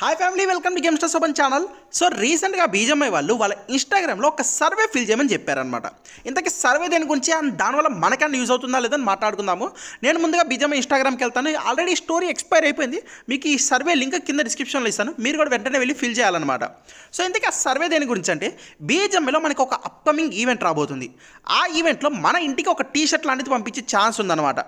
Hi family, welcome to gamester సబన్ channel. So రీసెంట్గా BGMI వాళ్ళు వాళ్ళ ఇన్స్టాగ్రామ్లో ఒక సర్వే ఫిల్ చేయమని చెప్పారనమాట. ఇంతకీ సర్వే దేని గురించి అండ్ దానివల్ల మనకన్నా యూజ్ అవుతుందా లేదని మాట్లాడుకుందాము. నేను ముందుగా బీజంఐ ఇన్స్టాగ్రామ్కి వెళ్తాను. ఆల్రెడీ స్టోరీ ఎక్స్పైర్ అయిపోయింది. మీకు ఈ సర్వే లింక్ కింద డిస్క్రిప్షన్లో ఇస్తాను, మీరు కూడా వెంటనే వెళ్ళి ఫిల్ చేయాలన్నమాట. సో ఇంతకీ ఆ సర్వే దేని గురించి అంటే, బీజంఐలో మనకు ఒక అప్కమింగ్ ఈవెంట్ రాబోతుంది. ఆ ఈవెంట్లో మన ఇంటికి ఒక టీ షర్ట్ లాంటిది పంపించే ఛాన్స్ ఉందన్నమాట.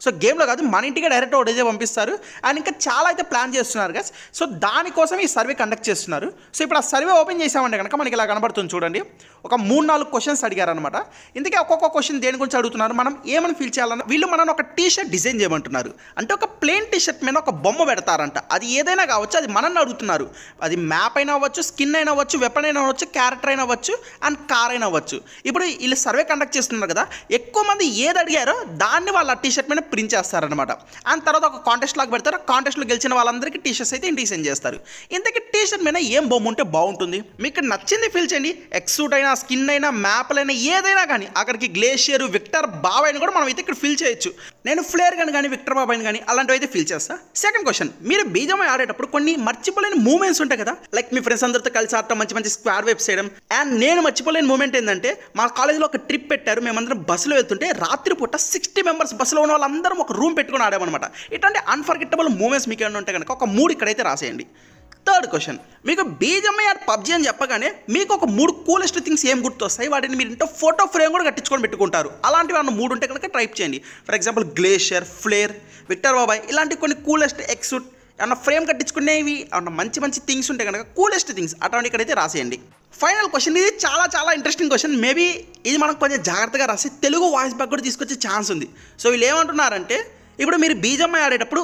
సో గేమ్లో కాదు, మన ఇంటికి డైరెక్ట్ ఒకటే పంపిస్తారు. అండ్ ఇంకా చాలా అయితే ప్లాన్ చేస్తున్నారు గైస్. సో దానికోసం ఈ సర్వే కండక్ట్ చేస్తున్నారు. సో ఇప్పుడు ఆ సర్వే ఓపెన్ చేసామంటే కనుక మనకి ఇలా కనబడుతుంది చూడండి. ఒక 3-4 క్వశ్చన్స్ అడిగారనమాట. ఇందుకే ఒక్కొక్క క్వశ్చన్ దేని గురించి అడుగుతున్నారు, మనం ఏమని ఫీల్ చేయాలన్నా వీళ్ళు మనల్ని ఒక టీ షర్ట్ డిజైన్ చేయమంటున్నారు. అంటే ఒక ప్లెయిన్ టీ షర్ట్ మీద ఒక బొమ్మ పెడతారంట. అది ఏదైనా కావచ్చు, అది మనల్ని అడుగుతున్నారు. అది మ్యాప్ అయినా అవ్వచ్చు, స్కిన్ అయినా అవ్వచ్చు, వెపన్ అయినా అవ్వచ్చు, క్యారెక్టర్ అయినా అవ్వచ్చు, అండ్ కార్ అయినా అవ్వచ్చు. ఇప్పుడు వీళ్ళు సర్వే కండక్ట్ చేస్తున్నారు కదా, ఎక్కువ మంది ఏది అడిగారో దాన్ని వాళ్ళ టీ షర్ట్ మీద ప్రింట్ చేస్తారనమాట. అండ్ తర్వాత ఒక కాంటెస్ట్ లాగా పెడతారు. ఆ కాంటెస్ట్లో గెలిచిన వాళ్ళందరికీ టీ షర్ట్స్ అయితే ఇంటికి సెండ్ చేస్తారు. ఇంతకీ టీ షర్ట్ మీద ఏం బొమ్మ ఉంటే బాగుంటుంది, మీకు నచ్చింది ఫీల్ చేయండి. ఎక్సూట్ అయినా, స్కిన్ అయినా, మ్యాప్లైనా, ఏదైనా కానీ, అక్కడికి గ్లేషియర్, విక్టర్ బాబాయ్ని కూడా మనం అయితే ఇక్కడ ఫిల్ చేయొచ్చు. నేను ఫ్లేర్ గన్ కానీ, విక్టర్ బాబాయ్ని కానీ అలాంటివి అయితే ఫిల్ చేస్తా. సెకండ్ క్వశ్చన్, మీరు బీజంఐ ఆడేటప్పుడు కొన్ని మర్చిపోలేని మూమెంట్స్ ఉంటాయి కదా, లైక్ మీ ఫ్రెండ్స్ అందరితో కలిసి ఆడటం, మంచి మంచి స్క్వాడ్ వైప్స్ చేయడం. అండ్ నేను మర్చిపోలేని మూమెంట్ ఏంటంటే, మా కాలేజీలో ఒక ట్రిప్ పెట్టారు. మేమందరం బస్సులో వెళ్తుంటే రాత్రిపూట 60 మెంబర్స్ బస్సులో ఉన్న వాళ్ళందరం ఒక రూమ్ పెట్టుకుని ఆడామన్నమాట. ఇట్లాంటి అన్ఫర్గెట్టబుల్ మూమెంట్స్ మీకు ఏమైనా ఉంటే కనుక ఒక 3 ఇక్కడైతే రాసేయండి. థర్డ్ క్వశ్చన్, మీకు బీజంఐ ఆర్ పబ్జీ అని చెప్పగానే మీకు ఒక 3 కూలెస్ట్ థింగ్స్ ఏం గుర్తొస్తాయి, వాటిని మీరు ఇంట్లో ఫోటో ఫ్రేమ్ కూడా కట్టించుకొని పెట్టుకుంటారు. అలాంటివి అన్న 3 ఉంటే కనుక టైప్ చేయండి. For example glacier, flare, Victor బాబాయ్, ఇలాంటి కొన్ని కూలెస్ట్ ఎక్సూట్ అన్న ఫ్రేమ్ కట్టించుకునేవి అన్న మంచి మంచి థింగ్స్ ఉంటే కనుక కూలెస్ట్ థింగ్స్ అటువంటి ఇక్కడైతే రాసేయండి. ఫైనల్ క్వశ్చన్, ఇది చాలా చాలా ఇంట్రెస్టింగ్ క్వశ్చన్. మేబీ ఇది మనం కొంచెం జాగ్రత్తగా రాసి తెలుగు వాయిస్ బ్యాక్ కూడా తీసుకొచ్చే ఛాన్స్ ఉంది. సో వీళ్ళు ఏమంటున్నారంటే, ఇప్పుడు మీరు బీజంఐ ఆడేటప్పుడు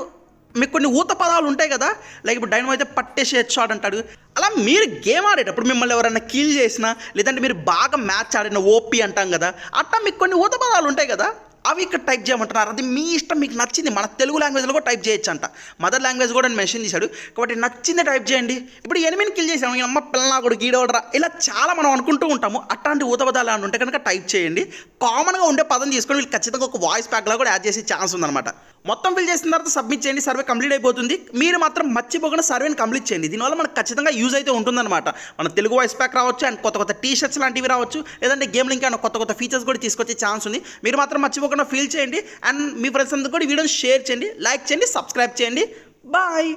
మీకు కొన్ని ఊత పదాలు ఉంటాయి కదా, లైక్ ఇప్పుడు డైనమో అయితే పట్టేసి హెడ్ షాట్ అంటాడు. అలా మీరు గేమ్ ఆడేటప్పుడు మిమ్మల్ని ఎవరైనా కిల్ చేసినా, లేదంటే మీరు బాగా మ్యాచ్ ఆడిన ఓపీ అంటాం కదా, అట్లా మీకు కొన్ని ఊత పదాలు ఉంటాయి కదా, అవి ఇక్కడ టైప్ చేయమంటున్నారు. అది మీ ఇష్టం, మీకు నచ్చింది. మన తెలుగు లాంగ్వేజ్లో కూడా టైప్ చేయొచ్చు అంట. మదర్ లాంగ్వేజ్ కూడా నేను మెన్షన్ చేశాడు కాబట్టి నచ్చింది టైప్ చేయండి. ఇప్పుడు ఎనిమిని కిల్ చేసాము, ఈ అమ్మ పిల్లనా కూడా గీడవడరా, ఇలా చాలా మనం అనుకుంటూ ఉంటాము. అట్లాంటి ఊతపదాలు అని ఉంటే కనుక టైప్ చేయండి. కామన్గా ఉండే పదం తీసుకొని వీళ్ళు ఖచ్చితంగా ఒక వాయిస్ ప్యాక్లో కూడా యాడ్ చేసే ఛాన్స్ ఉందన్నమాట. మొత్తం ఫిల్ చేసిన తర్వాత సబ్మిట్ చేయండి. సర్వే కంప్లీట్ అయిపోతుంది. మీరు మాత్రం మర్చిపోకుండా సర్వేని కంప్లీట్ చేయండి. దీనివల్ల మనకు ఖచ్చితంగా యూజ్ అయితే ఉంటుందన్నమాట. మన తెలుగు వాయిస్ ప్యాక్ రావచ్చు, అండ్ కొత్త కొత్త టీ షర్ట్స్ లాంటివి రావచ్చు, లేదంటే గేమ్ లింక్ అండ్ కొత్త కొత్త ఫీచర్స్ కూడా తీసుకొచ్చే ఛాన్స్ ఉంది. మీరు మాత్రం మర్చిపోకుండా ఫిల్ చేయండి. అండ్ మీ ఫ్రెండ్స్ అందరూ కూడా వీడియోని షేర్ చేయండి, లైక్ చేయండి, సబ్స్క్రైబ్ చేయండి. బాయ్.